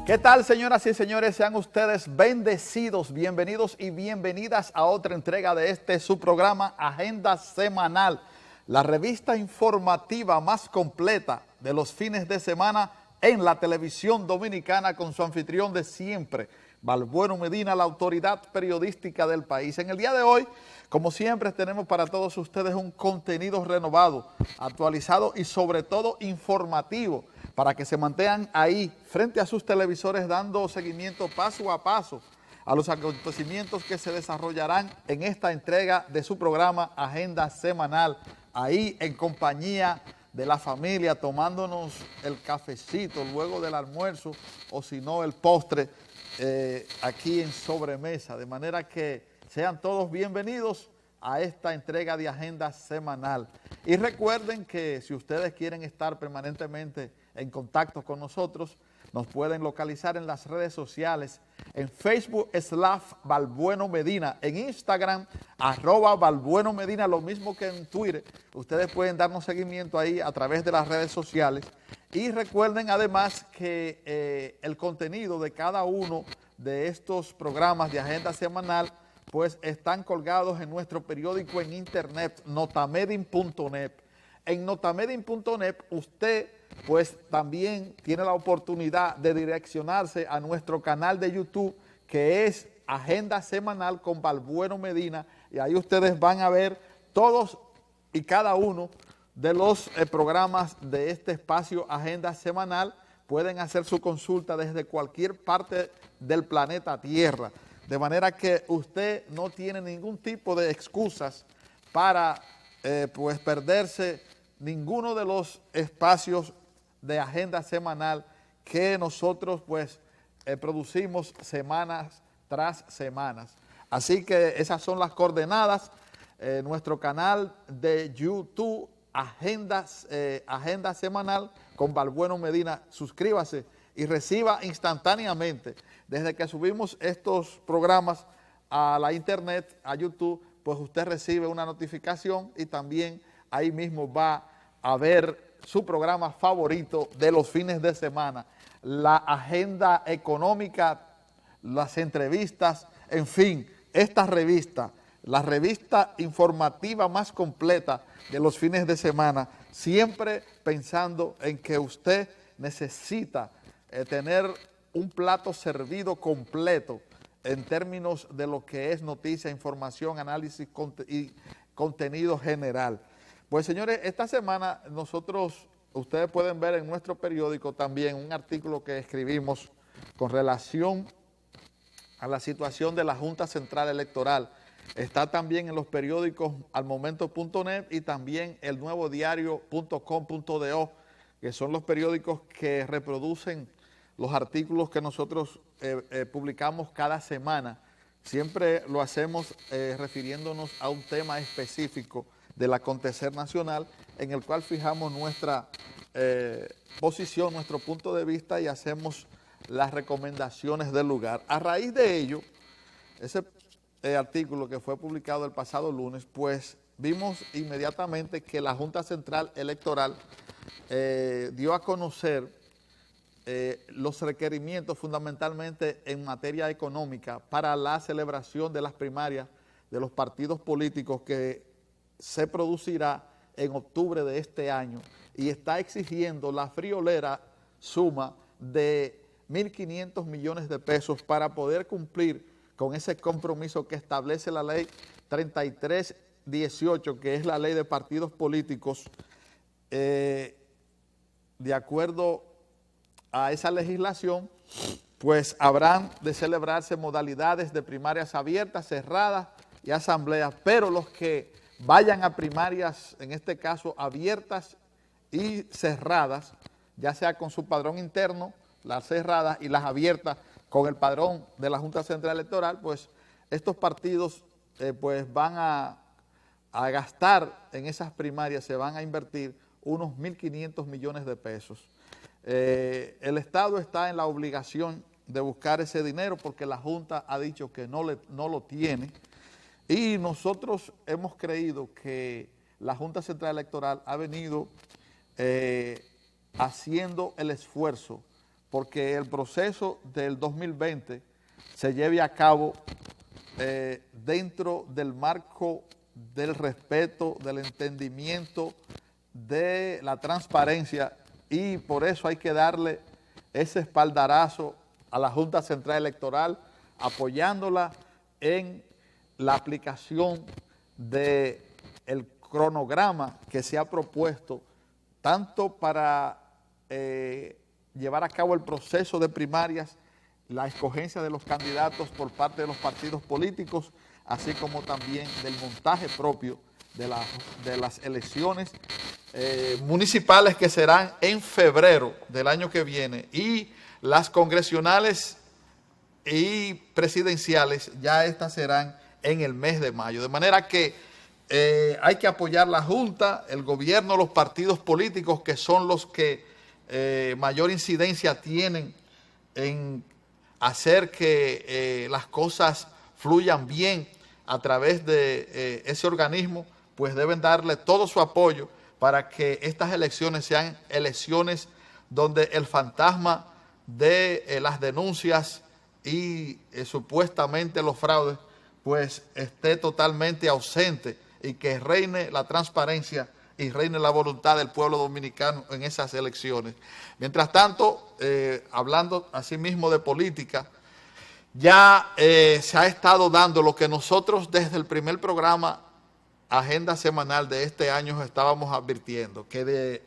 ¿Qué tal, señoras y señores? Sean ustedes bendecidos, bienvenidos y bienvenidas a otra entrega de su programa Agenda Semanal, la revista informativa más completa de los fines de semana en la televisión dominicana, con su anfitrión de siempre, Balbueno Medina, la autoridad periodística del país. En el día de hoy, como siempre, tenemos para todos ustedes un contenido renovado, actualizado y sobre todo informativo, para que se mantengan ahí frente a sus televisores dando seguimiento paso a paso a los acontecimientos que se desarrollarán en esta entrega de su programa Agenda Semanal, ahí en compañía de la familia, tomándonos el cafecito luego del almuerzo o si no el postre aquí en sobremesa, de manera que sean todos bienvenidos a esta entrega de Agenda Semanal. Y recuerden que si ustedes quieren estar permanentemente en contacto con nosotros, nos pueden localizar en las redes sociales, en Facebook /Balbueno Medina, en Instagram @Balbueno Medina, lo mismo que en Twitter. Ustedes pueden darnos seguimiento ahí a través de las redes sociales. Y recuerden además que el contenido de cada uno de estos programas de Agenda Semanal pues están colgados en nuestro periódico en internet, notamedin.net. En notamedin.net usted pues también tiene la oportunidad de direccionarse a nuestro canal de YouTube, que es Agenda Semanal con Balbueno Medina, y ahí ustedes van a ver todos y cada uno de los programas de este espacio Agenda Semanal. Pueden hacer su consulta desde cualquier parte del planeta Tierra, de manera que usted no tiene ningún tipo de excusas para pues perderse ninguno de los espacios de Agenda Semanal que nosotros pues producimos semanas tras semanas. Así que esas son las coordenadas. Nuestro canal de YouTube, Agenda Semanal con Balbueno Medina. Suscríbase y reciba instantáneamente, desde que subimos estos programas a la internet, a YouTube, pues usted recibe una notificación y también ahí mismo va a ver su programa favorito de los fines de semana, la agenda económica, las entrevistas, en fin, esta revista, la revista informativa más completa de los fines de semana, siempre pensando en que usted necesita tener un plato servido completo en términos de lo que es noticia, información, análisis y contenido general. Pues señores, esta semana ustedes pueden ver en nuestro periódico también un artículo que escribimos con relación a la situación de la Junta Central Electoral. Está también en los periódicos almomento.net y también el nuevodiario.com.do, que son los periódicos que reproducen los artículos que nosotros publicamos cada semana. Siempre lo hacemos refiriéndonos a un tema específico del acontecer nacional, en el cual fijamos nuestra posición, nuestro punto de vista y hacemos las recomendaciones del lugar. A raíz de ello, ese artículo que fue publicado el pasado lunes, pues vimos inmediatamente que la Junta Central Electoral dio a conocer los requerimientos fundamentalmente en materia económica para la celebración de las primarias de los partidos políticos que se producirá en octubre de este año, y está exigiendo la friolera suma de 1.500 millones de pesos para poder cumplir con ese compromiso que establece la ley 3318, que es la ley de partidos políticos. De acuerdo a esa legislación, pues habrán de celebrarse modalidades de primarias abiertas, cerradas y asambleas, pero los que vayan a primarias, en este caso abiertas y cerradas, ya sea con su padrón interno, las cerradas, y las abiertas con el padrón de la Junta Central Electoral, pues estos partidos pues van a gastar en esas primarias, se van a invertir unos 1.500 millones de pesos. El Estado está en la obligación de buscar ese dinero porque la Junta ha dicho que no lo tiene, y nosotros hemos creído que la Junta Central Electoral ha venido haciendo el esfuerzo porque el proceso del 2020 se lleve a cabo dentro del marco del respeto, del entendimiento, de la transparencia, y por eso hay que darle ese espaldarazo a la Junta Central Electoral, apoyándola en la aplicación del cronograma que se ha propuesto, tanto para llevar a cabo el proceso de primarias, la escogencia de los candidatos por parte de los partidos políticos, así como también del montaje propio de las elecciones municipales, que serán en febrero del año que viene, y las congresionales y presidenciales, ya estas serán en el mes de mayo. De manera que hay que apoyar la Junta, el gobierno, los partidos políticos, que son los que mayor incidencia tienen en hacer que las cosas fluyan bien a través de ese organismo, pues deben darle todo su apoyo para que estas elecciones sean elecciones donde el fantasma de las denuncias y supuestamente los fraudes pues esté totalmente ausente, y que reine la transparencia y reine la voluntad del pueblo dominicano en esas elecciones. Mientras tanto, hablando asimismo de política, ya se ha estado dando lo que nosotros desde el primer programa Agenda Semanal de este año estábamos advirtiendo, que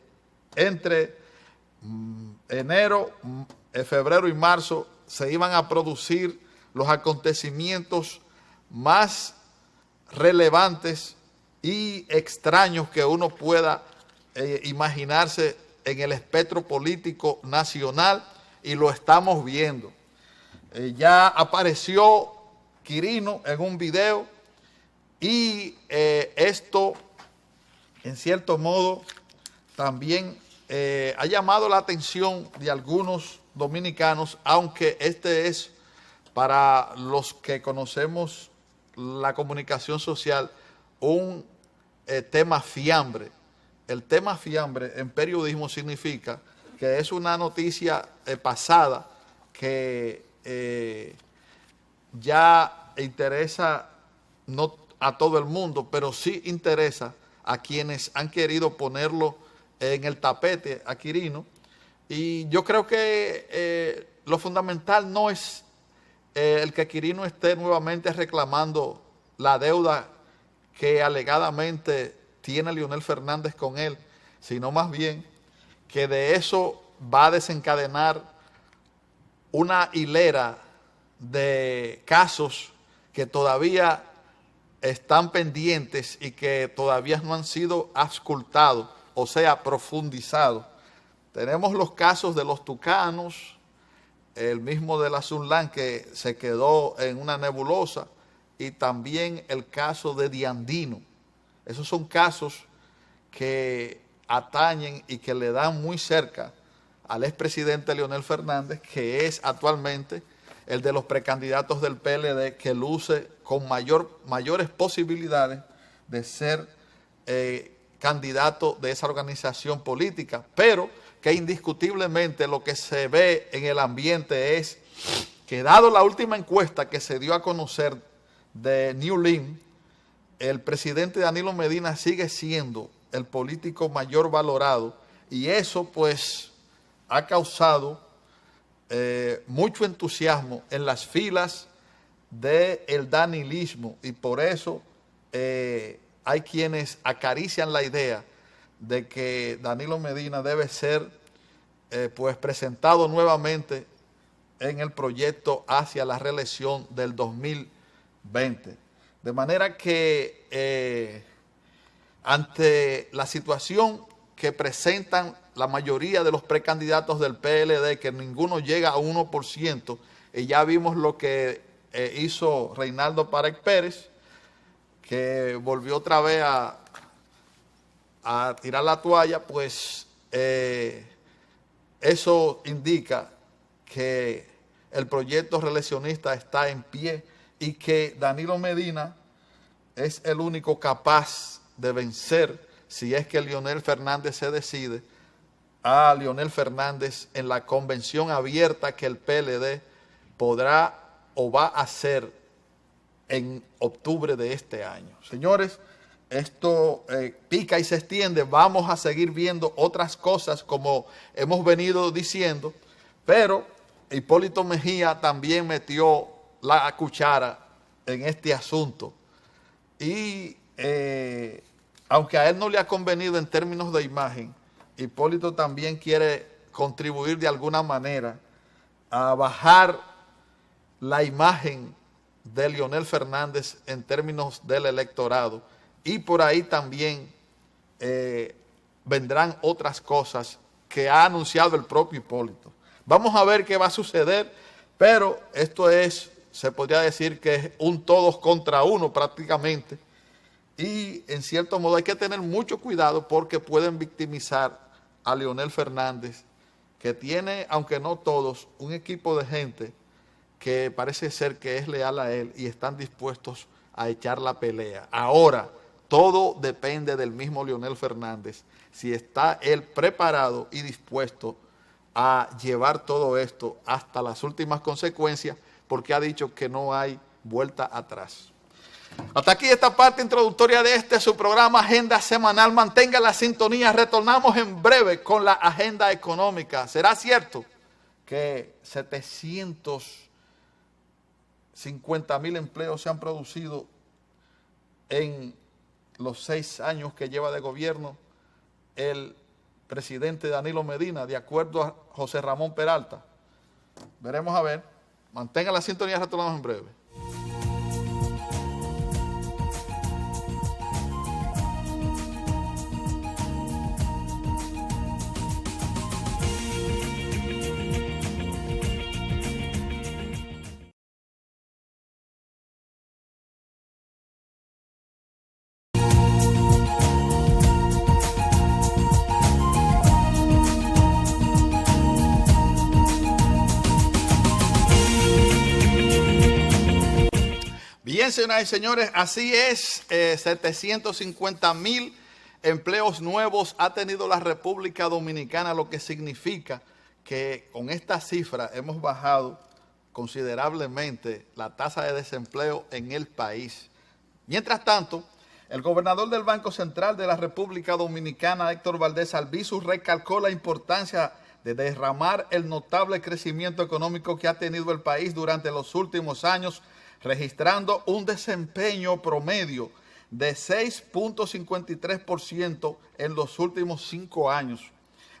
entre enero, febrero y marzo se iban a producir los acontecimientos más relevantes y extraños que uno pueda imaginarse en el espectro político nacional, y lo estamos viendo. Ya apareció Quirino en un video, y esto en cierto modo también ha llamado la atención de algunos dominicanos, aunque este es, para los que conocemos la comunicación social, un tema fiambre. El tema fiambre en periodismo significa que es una noticia pasada que ya interesa no a todo el mundo, pero sí interesa a quienes han querido ponerlo en el tapete a Quirino. Y yo creo que lo fundamental no es el que Quirino esté nuevamente reclamando la deuda que alegadamente tiene Leonel Fernández con él, sino más bien que de eso va a desencadenar una hilera de casos que todavía están pendientes y que todavía no han sido auscultados, o sea, profundizados. Tenemos los casos de los tucanos, el mismo de la Sunlan, que se quedó en una nebulosa, y también el caso de Diandino. Esos son casos que atañen y que le dan muy cerca al expresidente Leonel Fernández, que es actualmente el de los precandidatos del PLD, que luce con mayores posibilidades de ser candidato de esa organización política, pero que indiscutiblemente lo que se ve en el ambiente es que, dado la última encuesta que se dio a conocer de New Link, el presidente Danilo Medina sigue siendo el político mayor valorado, y eso pues ha causado mucho entusiasmo en las filas del danilismo, y por eso hay quienes acarician la idea de que Danilo Medina debe ser pues presentado nuevamente en el proyecto hacia la reelección del 2020. De manera que ante la situación que presentan la mayoría de los precandidatos del PLD, que ninguno llega a 1%, y ya vimos lo que hizo Reinaldo Pared Pérez, que volvió otra vez a tirar la toalla, pues eso indica que el proyecto reeleccionista está en pie, y que Danilo Medina es el único capaz de vencer, si es que Leonel Fernández se decide, a Leonel Fernández en la convención abierta que el PLD podrá o va a hacer en octubre de este año. Señores, esto pica y se extiende. Vamos a seguir viendo otras cosas como hemos venido diciendo, pero Hipólito Mejía también metió la cuchara en este asunto. Y aunque a él no le ha convenido en términos de imagen, Hipólito también quiere contribuir de alguna manera a bajar la imagen de Leonel Fernández en términos del electorado, y por ahí también vendrán otras cosas que ha anunciado el propio Hipólito. Vamos a ver qué va a suceder, pero esto es, se podría decir que es un todos contra uno prácticamente, y en cierto modo hay que tener mucho cuidado porque pueden victimizar a Leonel Fernández, que tiene, aunque no todos, un equipo de gente que parece ser que es leal a él y están dispuestos a echar la pelea. Ahora, todo depende del mismo Leonel Fernández, si está él preparado y dispuesto a llevar todo esto hasta las últimas consecuencias, porque ha dicho que no hay vuelta atrás. Hasta aquí esta parte introductoria de su programa Agenda Semanal. Mantenga la sintonía, retornamos en breve con la agenda económica. ¿Será cierto que 750,000 empleos se han producido en los 6 años que lleva de gobierno el presidente Danilo Medina, de acuerdo a José Ramón Peralta? Veremos a ver. Mantenga la sintonía, retornamos en breve. Bien, señoras y señores, así es, 750,000 empleos nuevos ha tenido la República Dominicana, lo que significa que con esta cifra hemos bajado considerablemente la tasa de desempleo en el país. Mientras tanto, el gobernador del Banco Central de la República Dominicana, Héctor Valdés Albizu, recalcó la importancia de derramar el notable crecimiento económico que ha tenido el país durante los últimos años, registrando un desempeño promedio de 6.53% en los últimos 5 años.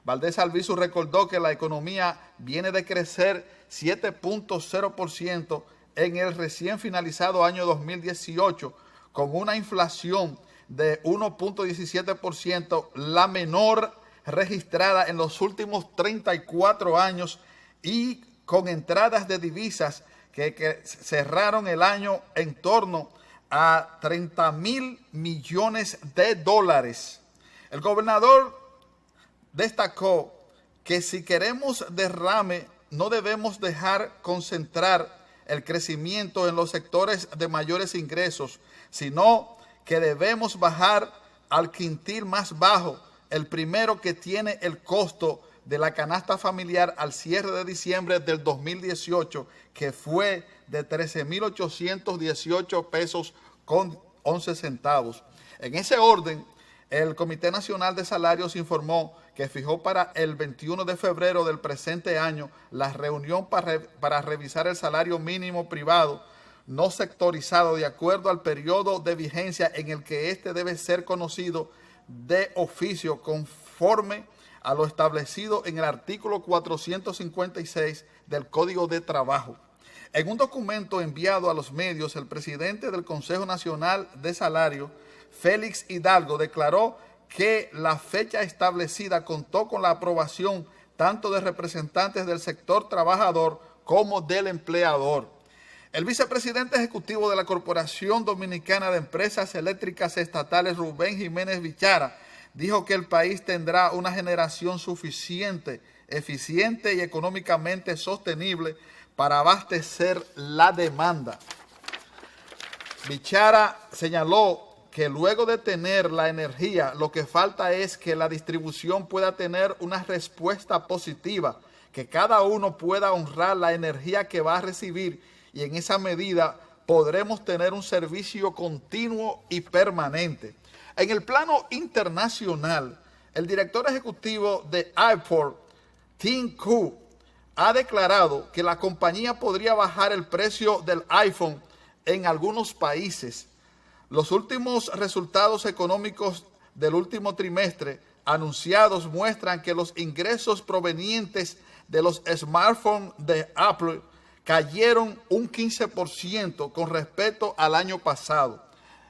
Valdés Albizu recordó que la economía viene de crecer 7.0% en el recién finalizado año 2018, con una inflación de 1.17%, la menor registrada en los últimos 34 años, y con entradas de divisas que cerraron el año en torno a 30,000 millones de dólares. El gobernador destacó que si queremos derrame, no debemos dejar concentrar el crecimiento en los sectores de mayores ingresos, sino que debemos bajar al quintil más bajo, el primero que tiene el costo de la canasta familiar al cierre de diciembre del 2018, que fue de 13,818 pesos con 11 centavos. En ese orden, el Comité Nacional de Salarios informó que fijó para el 21 de febrero del presente año la reunión para revisar el salario mínimo privado no sectorizado de acuerdo al periodo de vigencia en el que éste debe ser conocido de oficio, conforme a lo establecido en el artículo 456 del Código de Trabajo. En un documento enviado a los medios, el presidente del Consejo Nacional de Salario, Félix Hidalgo, declaró que la fecha establecida contó con la aprobación tanto de representantes del sector trabajador como del empleador. El vicepresidente ejecutivo de la Corporación Dominicana de Empresas Eléctricas Estatales, Rubén Jiménez Vichara, dijo que el país tendrá una generación suficiente, eficiente y económicamente sostenible para abastecer la demanda. Vichara señaló que luego de tener la energía, lo que falta es que la distribución pueda tener una respuesta positiva, que cada uno pueda honrar la energía que va a recibir y en esa medida podremos tener un servicio continuo y permanente. En el plano internacional, el director ejecutivo de Apple, Tim Cook, ha declarado que la compañía podría bajar el precio del iPhone en algunos países. Los últimos resultados económicos del último trimestre anunciados muestran que los ingresos provenientes de los smartphones de Apple cayeron un 15% con respecto al año pasado.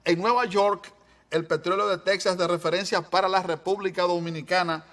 En Nueva York, el petróleo de Texas de referencia para la República Dominicana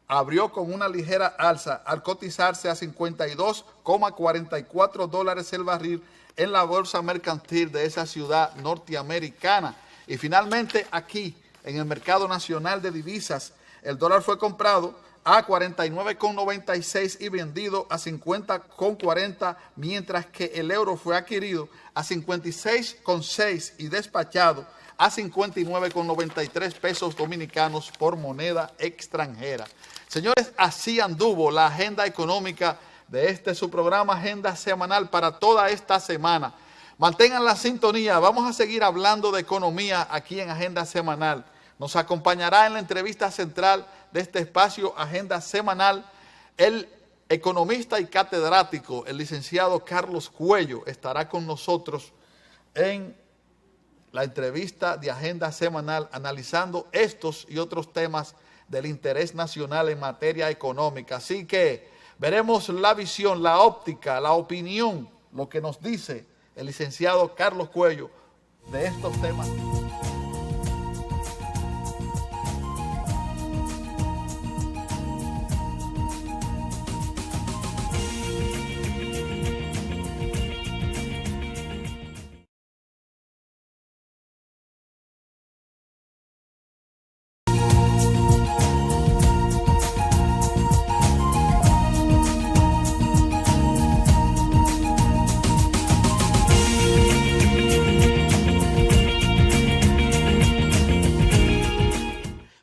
abrió con una ligera alza al cotizarse a 52,44 dólares el barril en la bolsa mercantil de esa ciudad norteamericana. Y finalmente aquí, en el mercado nacional de divisas, el dólar fue comprado a 49,96 y vendido a 50,40, mientras que el euro fue adquirido a 56,6 y despachado a 59,93 pesos dominicanos por moneda extranjera. Señores, así anduvo la agenda económica de este su programa Agenda Semanal para toda esta semana. Mantengan la sintonía, vamos a seguir hablando de economía aquí en Agenda Semanal. Nos acompañará en la entrevista central de este espacio Agenda Semanal el economista y catedrático, el licenciado Carlos Cuello, estará con nosotros en la entrevista de Agenda Semanal analizando estos y otros temas del interés nacional en materia económica. Así que veremos la visión, la óptica, la opinión, lo que nos dice el licenciado Carlos Cuello de estos temas.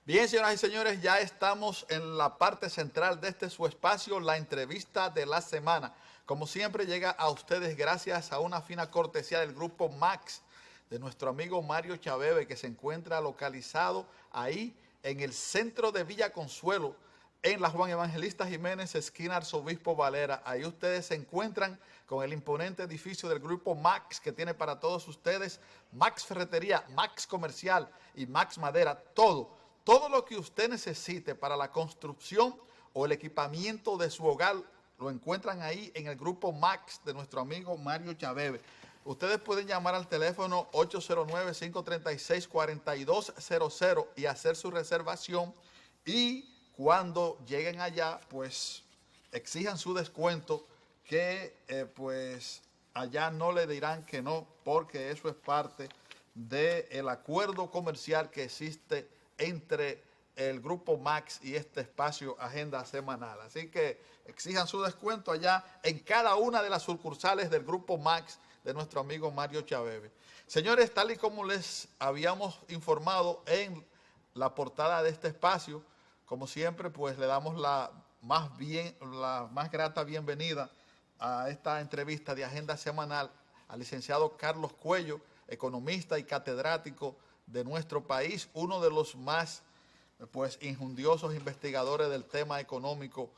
Bien, señoras y señores, ya estamos en la parte central de este su espacio, la entrevista de la semana. Como siempre, llega a ustedes gracias a una fina cortesía del Grupo Max, de nuestro amigo Mario Chaveve, que se encuentra localizado ahí en el centro de Villa Consuelo, en la Juan Evangelista Jiménez, esquina Arzobispo Valera. Ahí ustedes se encuentran con el imponente edificio del Grupo Max, que tiene para todos ustedes Max Ferretería, Max Comercial y Max Madera, todo lo que usted necesite para la construcción o el equipamiento de su hogar, lo encuentran ahí en el Grupo Max de nuestro amigo Mario Chaveve. Ustedes pueden llamar al teléfono 809-536-4200 y hacer su reservación, y cuando lleguen allá, pues exijan su descuento, que pues allá no le dirán que no, porque eso es parte del acuerdo comercial que existe entre el Grupo Max y este espacio Agenda Semanal. Así que exijan su descuento allá en cada una de las sucursales del Grupo Max de nuestro amigo Mario Chaveve. Señores, tal y como les habíamos informado en la portada de este espacio, como siempre, pues le damos la más grata bienvenida a esta entrevista de Agenda Semanal al licenciado Carlos Cuello, economista y catedrático de nuestro país, uno de los más injundiosos investigadores del tema económico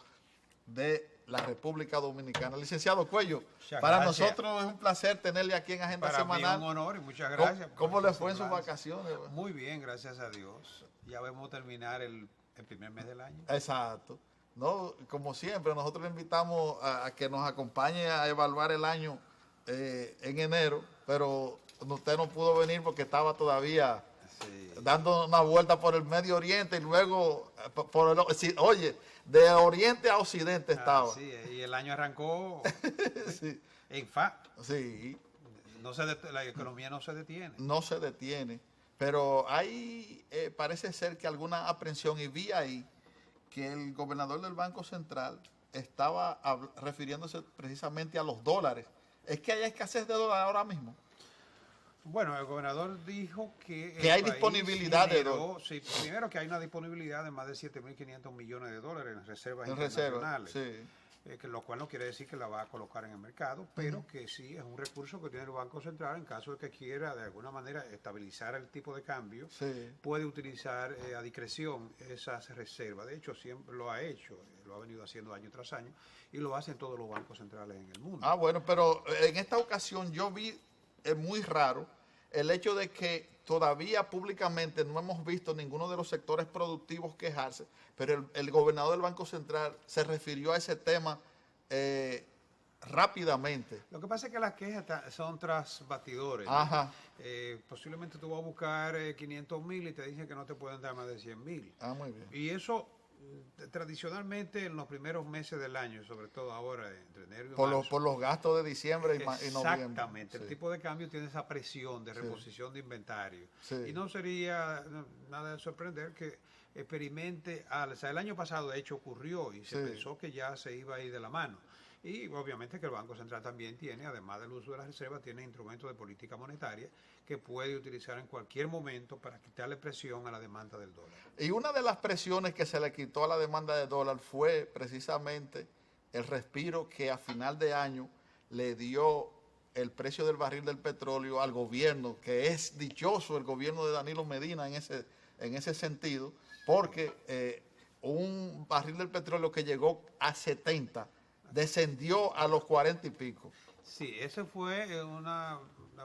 de la República Dominicana. Licenciado Cuello, para nosotros es un placer tenerle aquí en Agenda Semanal. Para mí un honor y muchas gracias. ¿Cómo le fue en sus vacaciones? Muy bien, gracias a Dios. Ya vamos a terminar el primer mes del año. Exacto. No, como siempre, nosotros le invitamos a que nos acompañe a evaluar el año en enero, pero usted no pudo venir porque estaba todavía dando una vuelta por el Medio Oriente y luego de Oriente a Occidente estaba. Sí, y el año arrancó sí. en fa. Sí. La economía no se detiene. No se detiene, pero hay, parece ser que alguna aprensión, y vi ahí que el gobernador del Banco Central estaba refiriéndose precisamente a los dólares. ¿Es que hay escasez de dólares ahora mismo? Bueno, el gobernador dijo que Que hay disponibilidad de dólares. Sí, primero que hay una disponibilidad de más de 7.500 millones de dólares en reservas En reserva, internacionales. sí. Que lo cual no quiere decir que la va a colocar en el mercado, pero que sí es un recurso que tiene el Banco Central en caso de que quiera de alguna manera estabilizar el tipo de cambio, Sí. puede utilizar a discreción esas reservas. De hecho, siempre lo ha hecho, lo ha venido haciendo año tras año y lo hacen todos los bancos centrales en el mundo. Ah, bueno, pero en esta ocasión yo vi muy raro el hecho de que todavía públicamente no hemos visto ninguno de los sectores productivos quejarse, pero el gobernador del Banco Central se refirió a ese tema rápidamente. Lo que pasa es que las quejas son tras batidores, ¿no? Ajá. Posiblemente tú vas a buscar 500.000 y te dicen que no te pueden dar más de 100.000. Ah, muy bien. Y eso tradicionalmente en los primeros meses del año, sobre todo ahora entre enero y marzo. Por los gastos de diciembre y noviembre. Exactamente, Sí. el tipo de cambio tiene esa presión de reposición de inventario. Sí. Y no sería nada de sorprender que experimente, o sea, el año pasado de hecho ocurrió y se pensó que ya se iba a ir de la mano. Y obviamente que el Banco Central también tiene, además del uso de las reservas, tiene instrumentos de política monetaria que puede utilizar en cualquier momento para quitarle presión a la demanda del dólar. Y una de las presiones que se le quitó a la demanda de dólar fue precisamente el respiro que a final de año le dio el precio del barril del petróleo al gobierno, que es dichoso el gobierno de Danilo Medina en ese sentido, porque un barril del petróleo que llegó a 70 descendió a los 40 y pico. Sí, esa fue una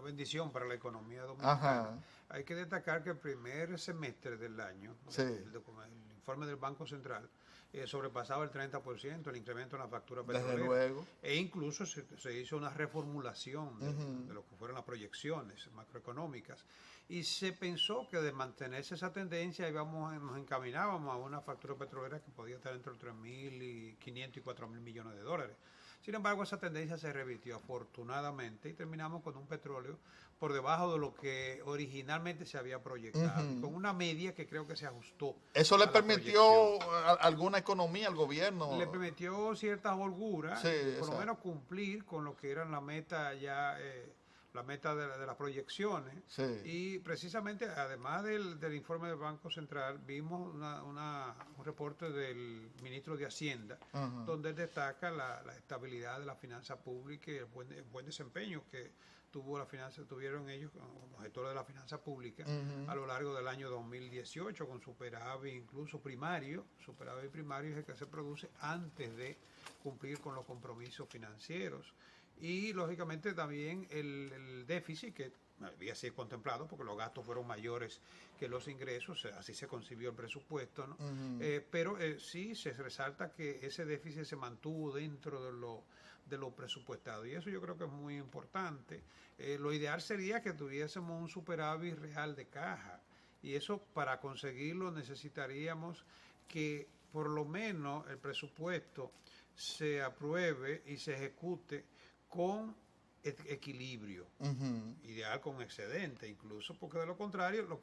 bendición para la economía dominicana. Ajá. Hay que destacar que el primer semestre del año, Sí. el informe del Banco Central, sobrepasaba el 30% el incremento en la factura petrolera. Desde luego. E incluso se hizo una reformulación de lo que fueron las proyecciones macroeconómicas. Y se pensó que de mantenerse esa tendencia nos encaminábamos a una factura petrolera que podía estar entre los 3.500 y 4.000 millones de dólares. Sin embargo, esa tendencia se revirtió afortunadamente y terminamos con un petróleo por debajo de lo que originalmente se había proyectado, con una media que creo que se ajustó. ¿Eso le permitió alguna economía al gobierno? Le permitió cierta holgura, por lo menos cumplir con lo que eran la meta ya... la meta de las proyecciones. Sí. Y precisamente, además del informe del Banco Central, vimos un reporte del ministro de Hacienda, donde él destaca la estabilidad de la finanza pública y el buen desempeño que tuvieron ellos como gestores de la finanza pública a lo largo del año 2018, con superávit incluso primario. Superávit primario es el que se produce antes de cumplir con los compromisos financieros. Y lógicamente también el déficit que había sido contemplado porque los gastos fueron mayores que los ingresos, así se concibió el presupuesto, ¿no? Pero sí se resalta que ese déficit se mantuvo dentro de lo presupuestado y eso yo creo que es muy importante. Lo ideal sería que tuviésemos un superávit real de caja y eso para conseguirlo necesitaríamos que por lo menos el presupuesto se apruebe y se ejecute con equilibrio, ideal con excedente incluso, porque de lo contrario es lo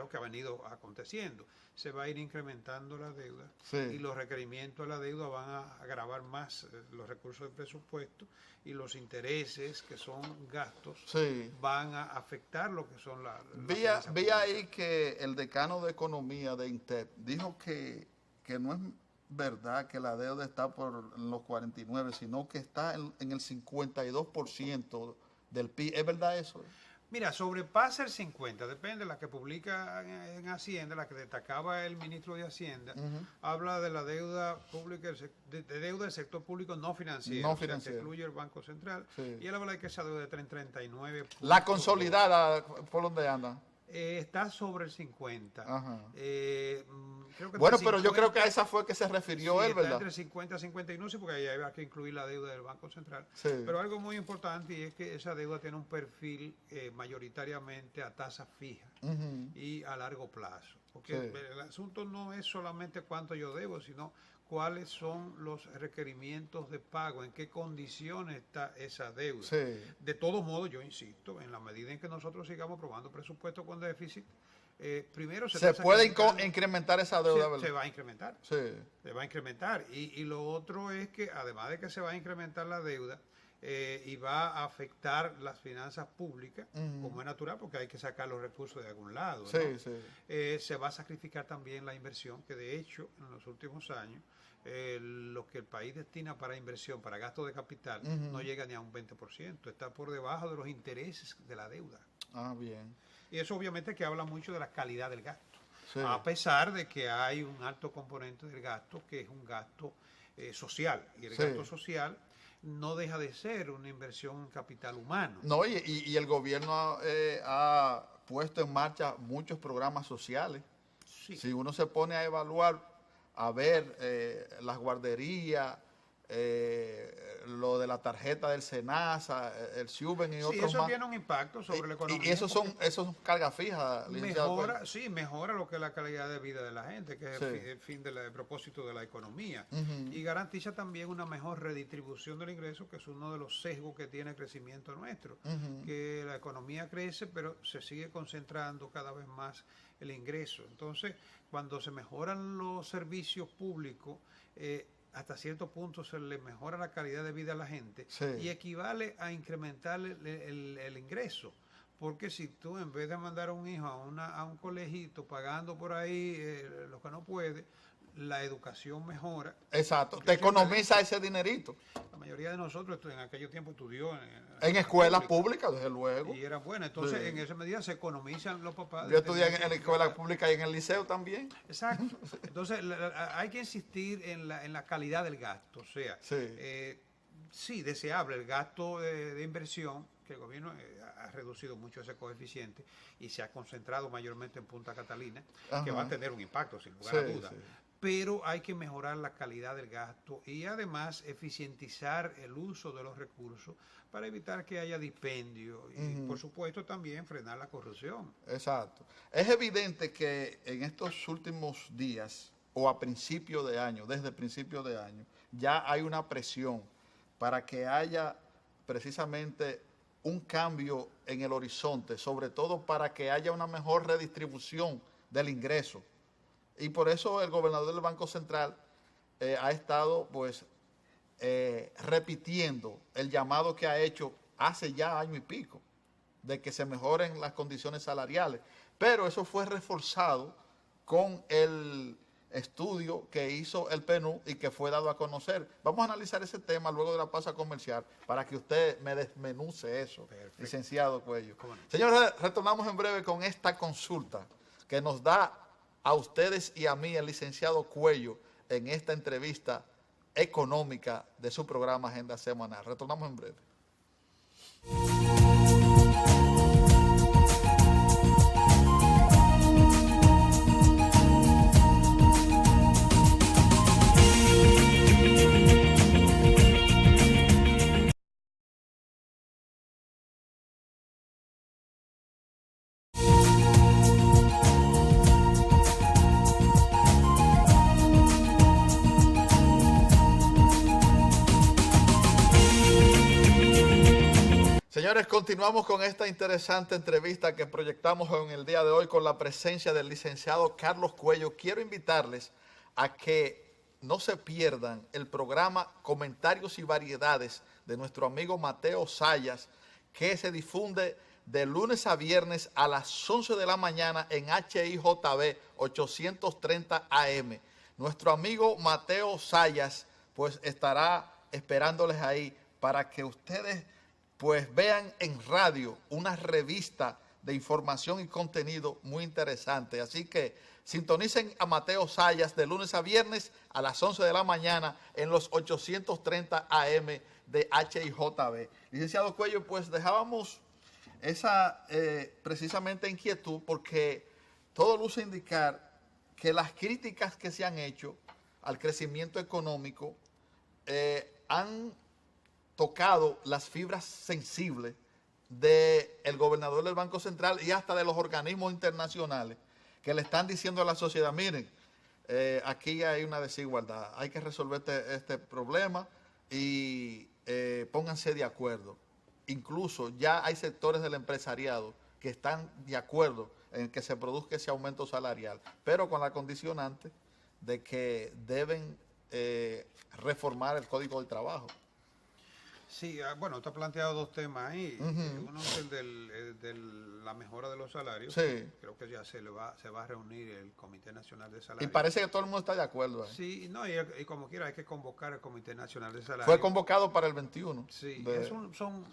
que ha venido aconteciendo, se va a ir incrementando la deuda y los requerimientos de la deuda van a agravar más los recursos del presupuesto y los intereses que son gastos van a afectar lo que son las vi ahí que el decano de Economía de INTEP dijo que no es verdad que la deuda está por los 49, sino que está en el 52% del PIB. ¿Es verdad eso? Mira, sobrepasa el 50, depende de la que publica en Hacienda, la que destacaba el ministro de Hacienda, habla de la deuda pública, de deuda del sector público no financiero, que incluye el Banco Central, y él habla de que esa deuda está en 39. La consolidada, ¿por dónde anda? Está sobre el 50. Creo que bueno, 50, pero yo creo que a esa fue que se refirió él, ¿verdad? Entre 50 y 51, sí, porque ahí había que incluir la deuda del Banco Central. Sí. Pero algo muy importante y es que esa deuda tiene un perfil mayoritariamente a tasa fija y a largo plazo. Porque el asunto no es solamente cuánto yo debo, sino cuáles son los requerimientos de pago, en qué condiciones está esa deuda. De todos modos, yo insisto, en la medida en que nosotros sigamos aprobando presupuestos con déficit, primero se puede incrementar esa deuda, ¿verdad? Se va a incrementar. Se va a incrementar. Y lo otro es que, además de que se va a incrementar la deuda, y va a afectar las finanzas públicas, como es natural, porque hay que sacar los recursos de algún lado, ¿no? Sí, sí. Se va a sacrificar también la inversión, que de hecho en los últimos años lo que el país destina para inversión, para gasto de capital, no llega ni a un 20%, está por debajo de los intereses de la deuda. Ah, bien. Y eso obviamente que habla mucho de la calidad del gasto, Sí. a pesar de que hay un alto componente del gasto que es un gasto social, y el Sí. gasto social no deja de ser una inversión en capital humano. No, y el gobierno ha puesto en marcha muchos programas sociales. Sí. Si uno se pone a evaluar, a ver las guarderías, lo de la tarjeta del SENASA, el SIUBEN y Sí, otros eso más. tiene un impacto sobre la economía. Y esos son cargas fijas, licenciado Mejora, Cuello. sí, mejora lo que es la calidad de vida de la gente, que es Sí. el fin del propósito de la economía. Y garantiza también una mejor redistribución del ingreso, que es uno de los sesgos que tiene el crecimiento nuestro. Que la economía crece, pero se sigue concentrando cada vez más el ingreso. Entonces, cuando se mejoran los servicios públicos, hasta cierto punto se le mejora la calidad de vida a la gente, Sí. y equivale a incrementar el ingreso. Porque si tú, en vez de mandar a un hijo a un colegito pagando por ahí lo que no puede, la educación mejora. Exacto, te economiza ese dinerito. La mayoría de nosotros en aquellos tiempos estudió En escuelas públicas, desde luego. y era buena. Entonces, Sí. en esa medida se economizan los papás. Yo estudié en la escuela pública y en el liceo también. Exacto. Entonces, hay que insistir en la calidad del gasto. O sea, Sí. sí, deseable el gasto de inversión, que el gobierno ha reducido mucho ese coeficiente y se ha concentrado mayormente en Punta Catalina, Ajá. que va a tener un impacto, sin lugar a Sí, dudas. sí. Pero hay que mejorar la calidad del gasto y además eficientizar el uso de los recursos para evitar que haya dispendio y, por supuesto, también frenar la corrupción. Exacto. Es evidente que en estos últimos días o a principio de año, desde el principio de año, ya hay una presión para que haya precisamente un cambio en el horizonte, sobre todo para que haya una mejor redistribución del ingreso. Y por eso el gobernador del Banco Central ha estado pues repitiendo el llamado que ha hecho hace ya año y pico, de que se mejoren las condiciones salariales. Pero eso fue reforzado con el estudio que hizo el PNUD y que fue dado a conocer. Vamos a analizar ese tema luego de la pausa comercial para que usted me desmenuce eso, Perfecto. licenciado Cuello. ¿Cómo no? Señores, retornamos en breve con esta consulta que nos da a ustedes y a mí el licenciado Cuello en esta entrevista económica de su programa Agenda Semanal. Retornamos en breve. Señores, continuamos con esta interesante entrevista que proyectamos en el día de hoy con la presencia del licenciado Carlos Cuello. Quiero invitarles a que no se pierdan el programa Comentarios y Variedades de nuestro amigo Mateo Sayas, que se difunde de lunes a viernes a las 11 de la mañana en HIJB 830 AM. Nuestro amigo Mateo Sayas pues estará esperándoles ahí para que ustedes pues vean en radio una revista de información y contenido muy interesante. Así que sintonicen a Mateo Sayas de lunes a viernes a las 11 de la mañana en los 830 AM de HIJB. Licenciado Cuello, pues dejábamos esa precisamente inquietud porque todo luce indicar que las críticas que se han hecho al crecimiento económico han tocado las fibras sensibles del gobernador del Banco Central y hasta de los organismos internacionales que le están diciendo a la sociedad, miren, aquí hay una desigualdad, hay que resolver este problema y pónganse de acuerdo. Incluso ya hay sectores del empresariado que están de acuerdo en que se produzca ese aumento salarial, pero con la condicionante de que deben reformar el Código del Trabajo. Sí, bueno, está planteado dos temas ahí. Uno es de la mejora de los salarios. Sí. Creo que ya se va a reunir el Comité Nacional de Y Salarios. parece que todo el mundo está de acuerdo ahí. Sí, no, y como quiera hay que convocar al Comité Nacional de Salarios. Fue convocado para el 21. Sí, son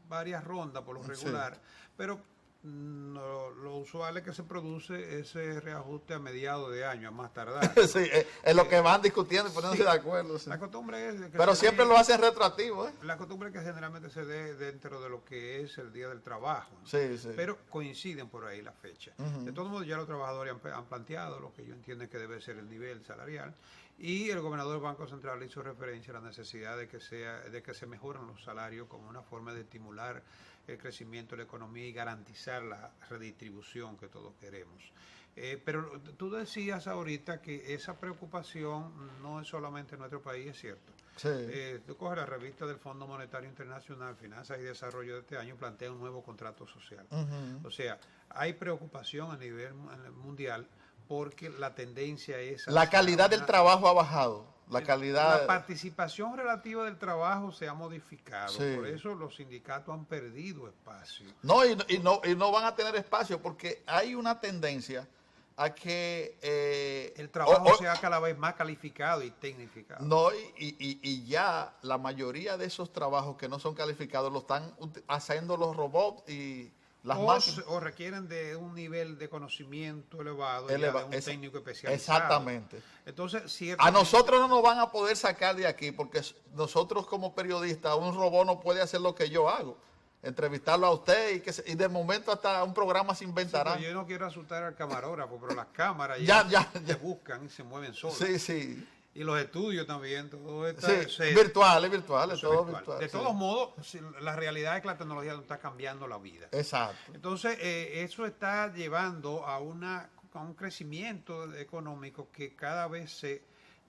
varias rondas por lo regular, pero lo usual es que se produce ese reajuste a mediados de año, a más tardar. Sí, es lo que van discutiendo y poniéndose de acuerdo. Sí. La costumbre es que pero siempre lo hacen retroactivo. La costumbre es que generalmente se dé dentro de lo que es el Día del Trabajo, ¿no? Sí, sí. Pero coinciden por ahí las fechas. De todos modos, ya los trabajadores han planteado lo que yo entiendo que debe ser el nivel salarial, y el gobernador del Banco Central hizo referencia a la necesidad de que se mejoren los salarios como una forma de estimular el crecimiento de la economía y garantizar la redistribución que todos queremos. Pero tú decías ahorita que esa preocupación no es solamente en nuestro país, es cierto. Sí. Tú coges la revista del Fondo Monetario Internacional, Finanzas y Desarrollo de este año, plantea un nuevo contrato social. O sea, hay preocupación a nivel mundial porque la tendencia es... La calidad del trabajo ha bajado. La participación relativa del trabajo se ha modificado. Sí. Por eso los sindicatos han perdido espacio. No, y no van a tener espacio porque hay una tendencia a que... el trabajo sea cada vez más calificado y tecnificado. No, y ya la mayoría de esos trabajos que no son calificados lo están haciendo los robots y... O requieren de un nivel de conocimiento elevado, de un técnico especializado. Exactamente. Entonces, a nosotros no nos van a poder sacar de aquí porque nosotros como periodistas, un robot no puede hacer lo que yo hago. Entrevistarlo a usted y de momento hasta un programa se inventará. Sí, yo no quiero asustar al camarógrafo, pero las cámaras ya se buscan y se mueven solas. Sí, sí. Y los estudios también, todo está virtuales, todo virtual. De todos modos, la realidad es que la tecnología nos está cambiando la vida. Exacto. Entonces, eso está llevando a un crecimiento económico que cada vez se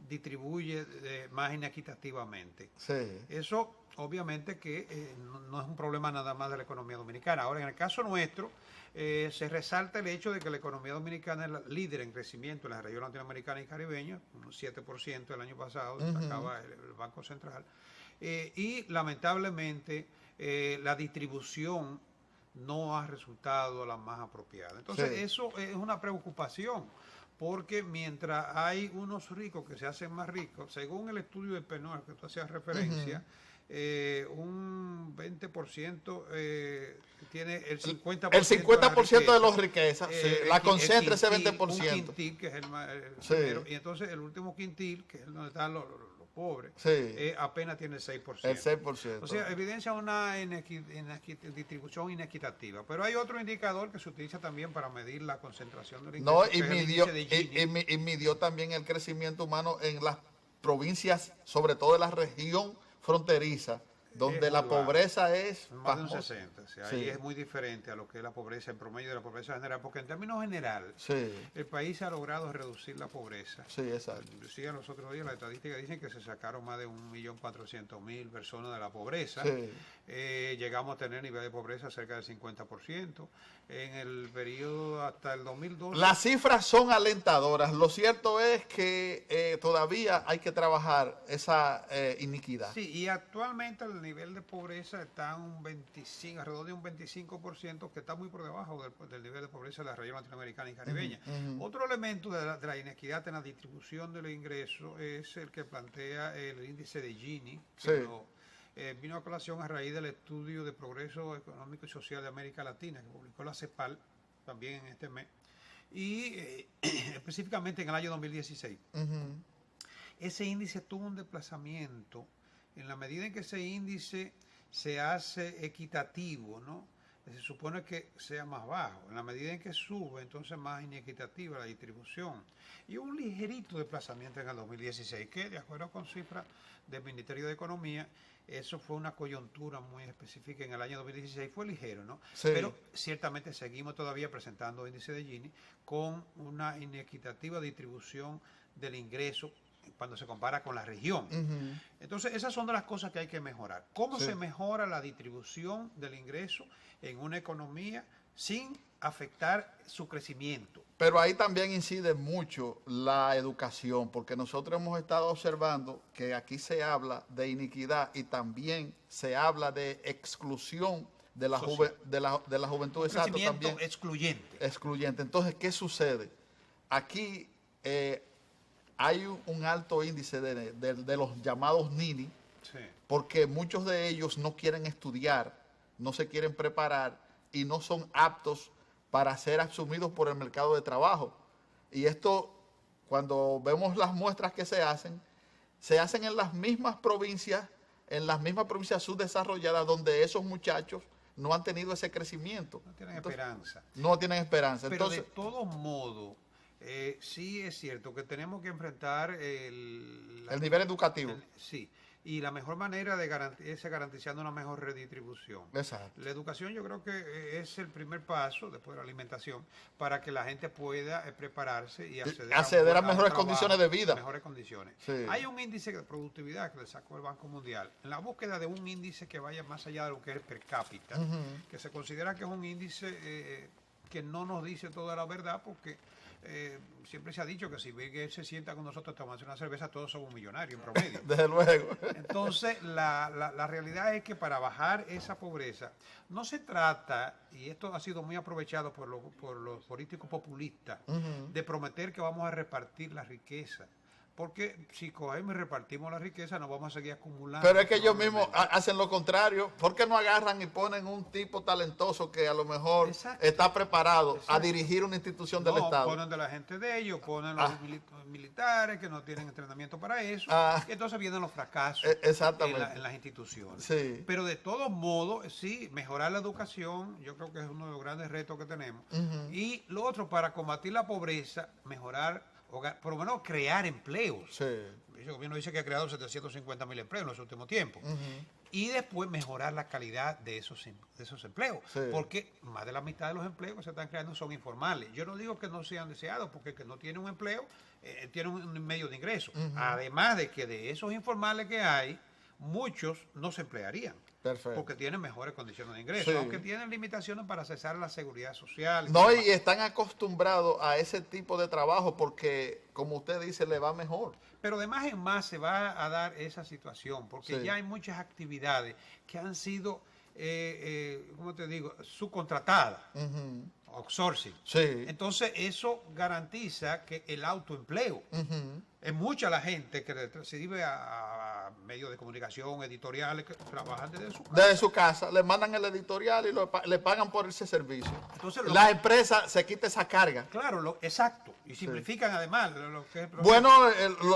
distribuye más inequitativamente. Sí. Eso, obviamente, que no es un problema nada más de la economía dominicana. Ahora, en el caso nuestro, se resalta el hecho de que la economía dominicana es la líder en crecimiento en la región latinoamericana y caribeña, un 7% el año pasado, sacaba el Banco Central, y lamentablemente la distribución no ha resultado la más apropiada. Entonces eso es una preocupación, porque mientras hay unos ricos que se hacen más ricos, según el estudio de PNUD al que tú hacías referencia, un 20% tiene el 50%, el 50% de las riquezas, la concentra ese 20%. Un quintil, que es el primero, y entonces el último quintil, que es donde están los pobres, apenas tiene el 6%. El 6%. O sea, evidencia una distribución inequitativa. Pero hay otro indicador que se utiliza también para medir la concentración del ingreso. No, y midió también el crecimiento humano en las provincias, sobre todo en la región fronteriza, donde la pobreza es más de un 60. O sea, ahí es muy diferente a lo que es la pobreza en promedio de la pobreza general, porque en términos general el país ha logrado reducir la pobreza. Sí, exacto. Decían los otros días, las estadísticas dicen que se sacaron más de 1.400.000 personas de la pobreza. Llegamos a tener nivel de pobreza cerca del 50%. En el periodo hasta el 2012. Las cifras son alentadoras. Lo cierto es que todavía hay que trabajar esa iniquidad. Sí, y actualmente el nivel de pobreza está alrededor de un 25%, que está muy por debajo del nivel de pobreza de la región latinoamericana y caribeña. Otro elemento de la inequidad en la distribución de los ingresos es el que plantea el índice de Gini, que vino a colación a raíz del estudio de progreso económico y social de América Latina que publicó la CEPAL también en este mes, y específicamente en el año 2016. Ese índice tuvo un desplazamiento en la medida en que ese índice se hace equitativo, ¿no? Se supone que sea más bajo. En la medida en que sube, entonces más inequitativa la distribución. Y un ligerito desplazamiento en el 2016, que de acuerdo con cifras del Ministerio de Economía, eso fue una coyuntura muy específica en el año 2016, fue ligero, ¿no? Pero ciertamente seguimos todavía presentando índice de Gini con una inequitativa distribución del ingreso cuando se compara con la región. Entonces, esas son de las cosas que hay que mejorar. ¿Cómo se mejora la distribución del ingreso en una economía sin afectar su crecimiento. Pero ahí también incide mucho la educación, porque nosotros hemos estado observando que aquí se habla de iniquidad y también se habla de exclusión de la, de la juventud. Exacto, también excluyente. Excluyente. Entonces, ¿qué sucede? Aquí hay un alto índice de los llamados nini, sí, porque muchos de ellos no quieren estudiar, no se quieren preparar y no son aptos para ser asumidos por el mercado de trabajo. Y esto, cuando vemos las muestras que se hacen en las mismas provincias subdesarrolladas, donde esos muchachos no han tenido ese crecimiento. No tienen esperanza. No tienen esperanza. Pero entonces, de todos modos, sí es cierto que tenemos que enfrentar el nivel educativo. Sí. Y la mejor manera de es garantizando una mejor redistribución. Exacto. La educación yo creo que es el primer paso, después de la alimentación, para que la gente pueda prepararse y acceder a mejores condiciones de vida. Mejores condiciones. Sí. Hay un índice de productividad que le sacó el Banco Mundial. En la búsqueda de un índice que vaya más allá de lo que es el per cápita, que se considera que es un índice que no nos dice toda la verdad, porque siempre se ha dicho que si Bill se sienta con nosotros a tomarse una cerveza, todos somos millonarios en promedio. Desde luego. Entonces, la realidad es que para bajar esa pobreza, no se trata, y esto ha sido muy aprovechado por los políticos populistas, de prometer que vamos a repartir la riqueza. Porque si cogemos y repartimos la riqueza, nos vamos a seguir acumulando. Pero es que ellos mismos hacen lo contrario. ¿Por qué no agarran y ponen un tipo talentoso que a lo mejor está preparado a dirigir una institución del Estado? Ponen de la gente de ellos, ponen los militares que no tienen entrenamiento para eso. Y entonces vienen los fracasos en las instituciones. Sí. Pero de todos modos, sí, mejorar la educación, yo creo que es uno de los grandes retos que tenemos. Y lo otro, para combatir la pobreza, mejorar, por lo menos crear empleos. Sí. El gobierno dice que ha creado 750.000 empleos en los últimos tiempos. Y después mejorar la calidad de esos empleos. Sí. Porque más de la mitad de los empleos que se están creando son informales. Yo no digo que no sean deseados, porque el que no tiene un empleo tiene un medio de ingreso. Además de que de esos informales que hay, muchos no se emplearían. Perfecto. Porque tienen mejores condiciones de ingreso, aunque tienen limitaciones para accesar a la seguridad social. Y están acostumbrados a ese tipo de trabajo porque, como usted dice, le va mejor. Pero de más en más se va a dar esa situación, porque ya hay muchas actividades que han sido, ¿cómo te digo?, subcontratadas. Outsourcing. Sí. Entonces eso garantiza que el autoempleo. Es mucha la gente que se sirve a medios de comunicación, editoriales, que trabajan desde su casa. Desde su casa, le mandan el editorial y le pagan por ese servicio. Entonces, la empresa se quita esa carga. Claro, exacto. Y simplifican además lo que es el problema. Bueno,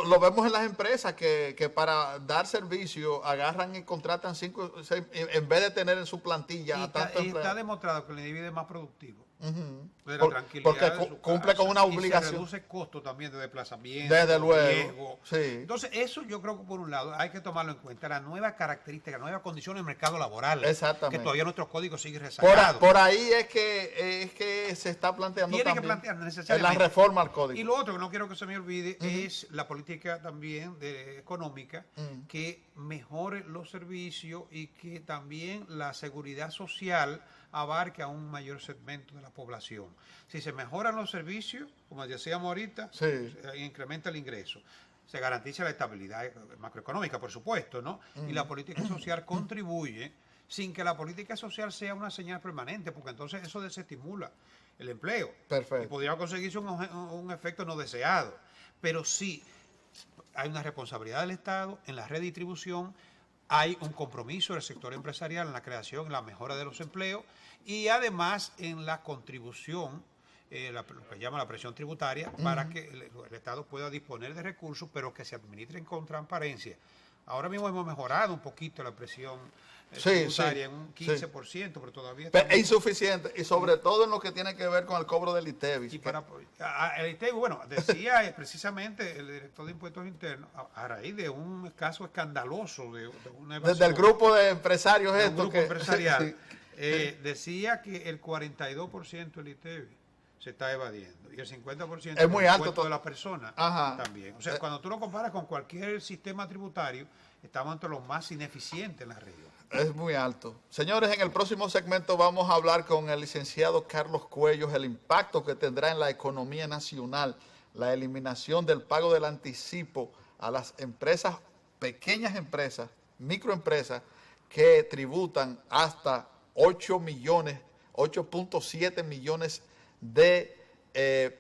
lo vemos en las empresas que para dar servicio agarran y contratan 5, 6, en vez de tener en su plantilla a tantos empleados. Está demostrado que el individuo es más productivo. De la tranquilidad porque cumple con una obligación. Y se reduce el costo también de desplazamiento, desde luego, riesgo. Sí. Entonces, eso yo creo que por un lado hay que tomarlo en cuenta, la nueva característica, la nueva condición del mercado laboral. Exactamente. Que todavía nuestros códigos siguen rezagados. Por ahí es que se está planteando también que plantear necesariamente la reforma al código. Y lo otro que no quiero que se me olvide es la política también económica, que mejore los servicios y que también la seguridad social abarque a un mayor segmento de la población. Si se mejoran los servicios, como decíamos ahorita, incrementa el ingreso. Se garantiza la estabilidad macroeconómica, por supuesto, ¿no? Y la política social contribuye sin que la política social sea una señal permanente, porque entonces eso desestimula el empleo. Perfecto. Y podría conseguirse un efecto no deseado. Pero sí, hay una responsabilidad del Estado en la redistribución, hay un compromiso del sector empresarial en la creación, en la mejora de los empleos y además en la contribución, lo que llama la presión tributaria, para que el Estado pueda disponer de recursos, pero que se administren con transparencia. Ahora mismo hemos mejorado un poquito la presión tributaria en un 15%, pero todavía es insuficiente, y sobre todo en lo que tiene que ver con el cobro del ITEVIS. Y el ITEVIS, bueno, decía precisamente el director de Impuestos Internos, a raíz de un caso escandaloso de una evasión, desde el grupo de empresarios empresarial, decía que el 42% del ITEVIS se está evadiendo y el 50% es muy alto de la persona también. O sea, cuando tú lo comparas con cualquier sistema tributario, estamos entre los más ineficientes en la región. Es muy alto. Señores, en el próximo segmento vamos a hablar con el licenciado Carlos Cuello el impacto que tendrá en la economía nacional la eliminación del pago del anticipo a las empresas, pequeñas empresas, microempresas, que tributan hasta 8.7 millones de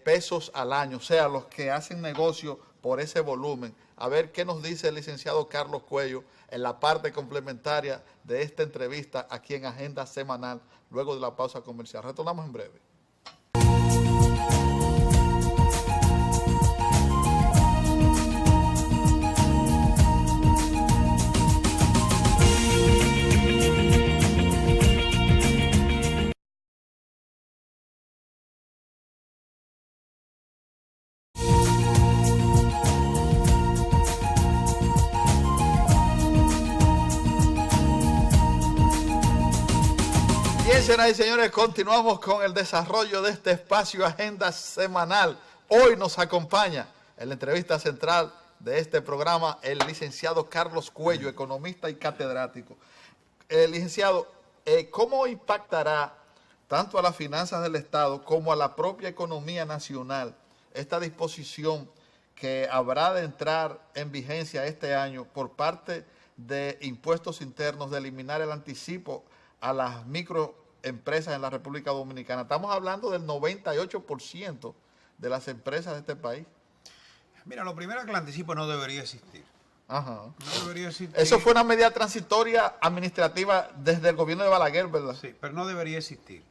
pesos al año, o sea, los que hacen negocio por ese volumen. A ver qué nos dice el licenciado Carlos Cuello en la parte complementaria de esta entrevista aquí en Agenda Semanal, luego de la pausa comercial. Retornamos en breve. Bien, señoras y señores, continuamos con el desarrollo de este espacio Agenda Semanal. Hoy nos acompaña en la entrevista central de este programa el licenciado Carlos Cuello, economista y catedrático. Licenciado, ¿cómo impactará tanto a las finanzas del Estado como a la propia economía nacional esta disposición que habrá de entrar en vigencia este año por parte de impuestos internos de eliminar el anticipo a las microempresas en la República Dominicana? Estamos hablando del 98% de las empresas de este país. Mira, lo primero es que el anticipo no debería existir. Ajá. No debería existir. Eso fue una medida transitoria administrativa desde el gobierno de Balaguer, ¿verdad? Sí, pero no debería existir.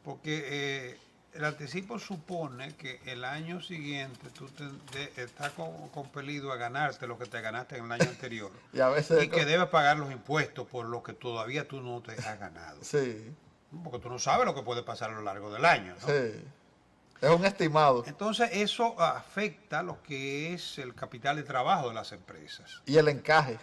Porque el anticipo supone que el año siguiente tú estás compelido a ganarte lo que te ganaste en el año anterior. Y a veces y que debes pagar los impuestos por lo que todavía tú no te has ganado. Sí. Porque tú no sabes lo que puede pasar a lo largo del año, ¿no? Sí. Es un estimado. Entonces eso afecta lo que es el capital de trabajo de las empresas. Y el encaje.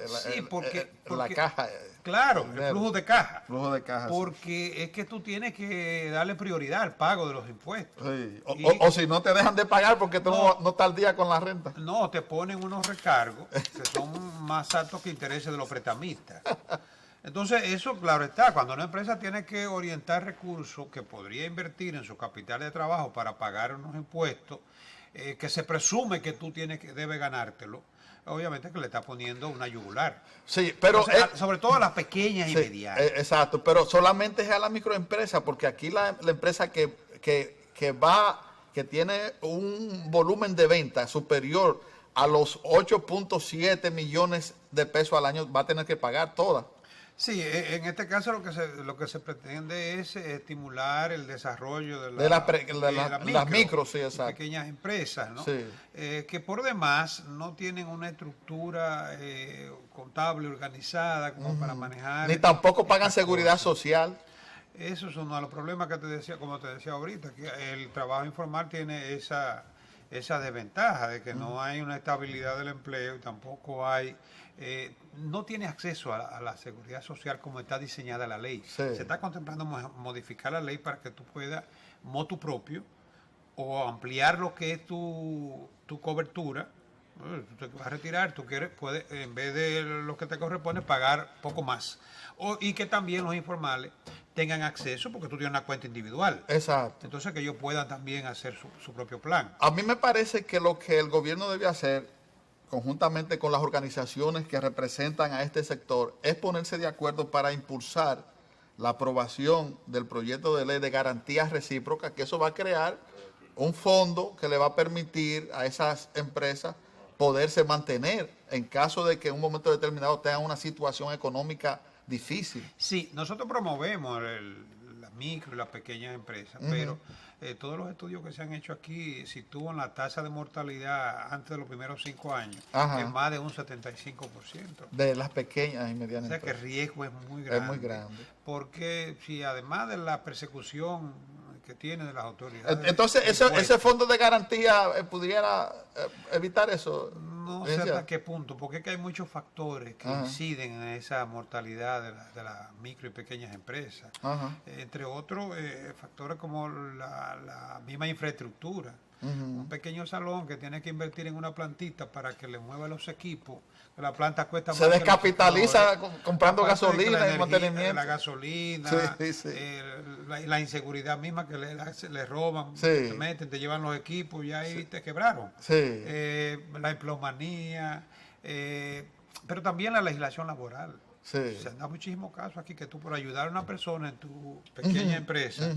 Sí, porque la caja. Claro, el flujo de caja. Flujo de caja. Porque sí, es que tú tienes que darle prioridad al pago de los impuestos. Sí. O si no te dejan de pagar porque tú no estás al día con la renta. No, te ponen unos recargos que son más altos que intereses de los prestamistas. Entonces, eso, claro está, cuando una empresa tiene que orientar recursos que podría invertir en su capital de trabajo para pagar unos impuestos, que se presume que tú debes ganártelo, obviamente que le está poniendo una yugular. Sí, pero... Entonces, sobre todo a las pequeñas y sí, medianas. Exacto, pero solamente es a la microempresa, porque aquí la empresa que tiene un volumen de venta superior a los 8.7 millones de pesos al año va a tener que pagar todas. Sí, en este caso lo que se pretende es estimular el desarrollo de las micros, sí, exacto, pequeñas empresas, ¿no? Sí. Que por demás no tienen una estructura contable organizada como para manejar. Ni tampoco pagan seguridad social. Eso es uno de los problemas que te decía, como te decía ahorita, que el trabajo informal tiene esa desventaja de que no hay una estabilidad del empleo y tampoco hay... no tiene acceso a la seguridad social como está diseñada la ley. Sí. Se está contemplando modificar la ley para que tú puedas, motu propio, o ampliar lo que es tu cobertura. Tú te vas a retirar, puedes, en vez de lo que te corresponde, pagar poco más. Y que también los informales tengan acceso, porque tú tienes una cuenta individual. Exacto. Entonces que ellos puedan también hacer su propio plan. A mí me parece que lo que el gobierno debe hacer, conjuntamente con las organizaciones que representan a este sector, es ponerse de acuerdo para impulsar la aprobación del proyecto de ley de garantías recíprocas, que eso va a crear un fondo que le va a permitir a esas empresas poderse mantener en caso de que en un momento determinado tengan una situación económica difícil. Sí, nosotros promovemos las micro y las pequeñas empresas, pero todos los estudios que se han hecho aquí sitúan la tasa de mortalidad antes de los primeros 5 años en más de un 75%. De las pequeñas y medianas. O sea que el riesgo es muy grande. Es muy grande. Porque si además de la persecución que tiene de las autoridades... Entonces, ese fondo de garantía pudiera evitar eso. No sé hasta qué punto, porque es que hay muchos factores que inciden en esa mortalidad de las micro y pequeñas empresas. Entre otros, factores como la misma infraestructura. Un pequeño salón que tiene que invertir en una plantita para que le mueva los equipos. La planta cuesta más. Se descapitaliza comprando gasolina y mantenimiento. La gasolina, la inseguridad misma que le roban, te meten, te llevan los equipos y ahí te quebraron. La empleomanía, pero también la legislación laboral. Se da muchísimo caso aquí que tú por ayudar a una persona en tu pequeña empresa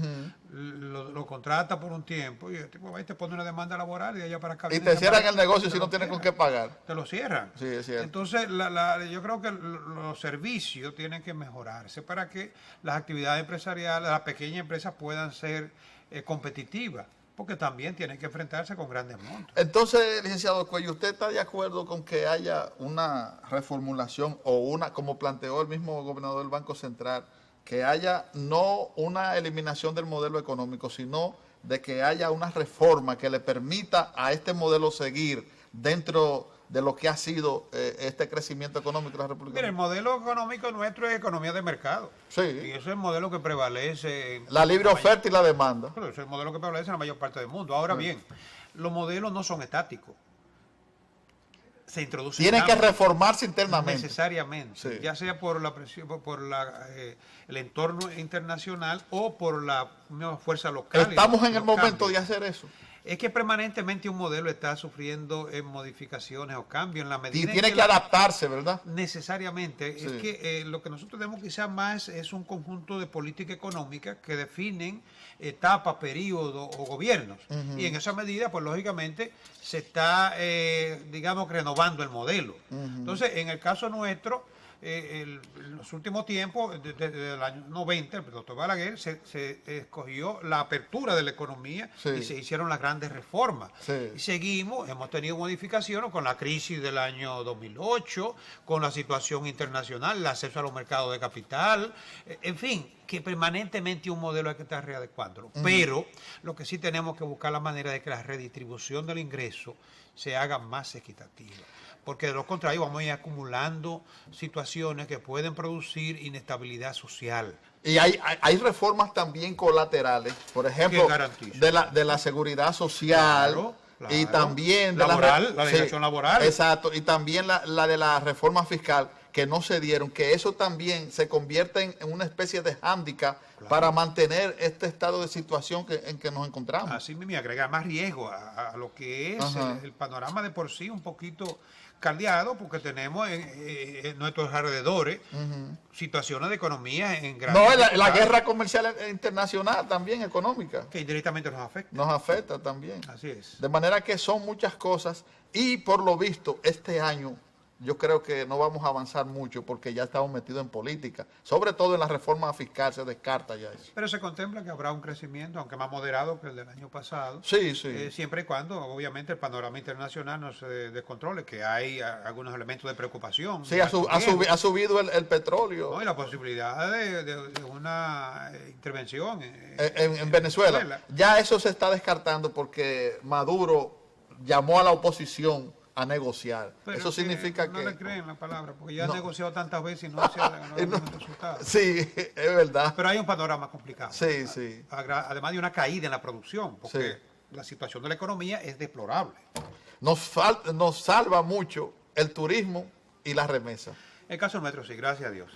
lo contratas por un tiempo y el tipo va y te pone una demanda laboral y de allá para acá. Y te cierran el negocio si no tienes con qué pagar. Te lo cierran. Sí, es cierto. Entonces yo creo que los servicios tienen que mejorarse para que las actividades empresariales, las pequeñas empresas puedan ser competitivas. Porque también tienen que enfrentarse con grandes montos. Entonces, licenciado Cuello, ¿usted está de acuerdo con que haya una reformulación o una, como planteó el mismo gobernador del Banco Central, que haya no una eliminación del modelo económico, sino de que haya una reforma que le permita a este modelo seguir dentro de lo que ha sido este crecimiento económico de la República? Mira, el modelo económico nuestro es economía de mercado. Sí. Y ese es el modelo que prevalece. La libre oferta y la demanda. Ese es el modelo que prevalece en la mayor parte del mundo. Ahora bien, los modelos no son estáticos. Se introducen. Tienen que reformarse internamente. Necesariamente. Ya sea por la presión, por el entorno internacional o por la misma fuerza local. Estamos en el momento de hacer eso. Es que permanentemente un modelo está sufriendo modificaciones o cambios en la medida. Y tiene que adaptarse, ¿verdad? Necesariamente. Sí. Es que lo que nosotros tenemos quizás más es un conjunto de políticas económicas que definen etapas, periodos o gobiernos. Y en esa medida, pues lógicamente, se está, digamos, renovando el modelo. Entonces, en el caso nuestro, en los últimos tiempos, desde el año 90, el doctor Balaguer se escogió la apertura de la economía y se hicieron las grandes reformas. Y seguimos, hemos tenido modificaciones con la crisis del año 2008, con la situación internacional, el acceso a los mercados de capital, en fin, que permanentemente un modelo hay que estar readecuándolo. Pero lo que sí tenemos que buscar la manera de que la redistribución del ingreso se haga más equitativa. Porque de lo contrario vamos a ir acumulando situaciones que pueden producir inestabilidad social. Y hay reformas también colaterales, por ejemplo, de la seguridad social, claro, y también de la legislación laboral. Exacto, y también la de la reforma fiscal, que no se dieron, que eso también se convierte en una especie de hándicap para mantener este estado de situación en que nos encontramos. Así mismo, agregar más riesgo a lo que es el panorama de por sí un poquito caldeado, porque tenemos en nuestros alrededores situaciones de economía en gran... No, la guerra comercial internacional también, económica. Que indirectamente nos afecta. Nos afecta también. Así es. De manera que son muchas cosas y por lo visto este año yo creo que no vamos a avanzar mucho porque ya estamos metidos en política. Sobre todo en la reforma fiscal se descarta ya eso. Pero se contempla que habrá un crecimiento, aunque más moderado que el del año pasado. Sí, sí. Siempre y cuando, obviamente, el panorama internacional no se descontrole, que hay algunos elementos de preocupación. Sí, ha subido el petróleo. No, y la posibilidad de una intervención en Venezuela. Ya eso se está descartando porque Maduro llamó a la oposición a negociar. Pero eso significa no que... No le creen la palabra, porque ya han negociado tantas veces y no ha habido resultados. Sí, es verdad. Pero hay un panorama complicado. Sí, sí. Además de una caída en la producción, porque la situación de la economía es deplorable. Nos salva mucho el turismo y la remesa. El caso nuestro sí, gracias a Dios.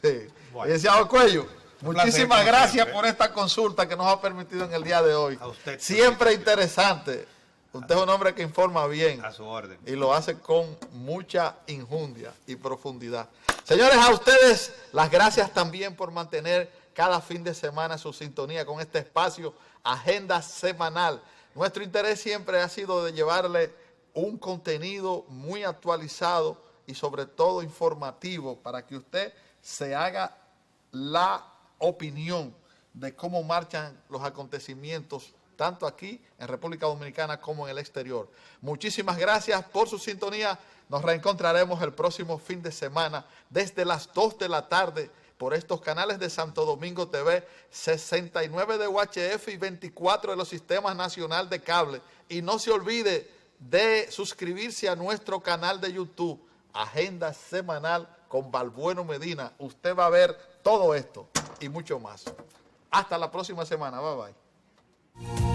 Sí. Bueno. Licenciado Cuello, muchísimas gracias por esta consulta que nos ha permitido en el día de hoy. A usted. Siempre interesante. Usted es un hombre que informa bien. A su orden. Y lo hace con mucha injundia y profundidad. Señores, a ustedes las gracias también por mantener cada fin de semana su sintonía con este espacio Agenda Semanal. Nuestro interés siempre ha sido de llevarle un contenido muy actualizado y sobre todo informativo para que usted se haga la opinión de cómo marchan los acontecimientos tanto aquí en República Dominicana como en el exterior. Muchísimas gracias por su sintonía. Nos reencontraremos el próximo fin de semana desde las 2 de la tarde por estos canales de Santo Domingo TV, 69 de UHF y 24 de los sistemas nacional de cable. Y no se olvide de suscribirse a nuestro canal de YouTube, Agenda Semanal con Balbueno Medina. Usted va a ver todo esto y mucho más. Hasta la próxima semana. Bye, bye.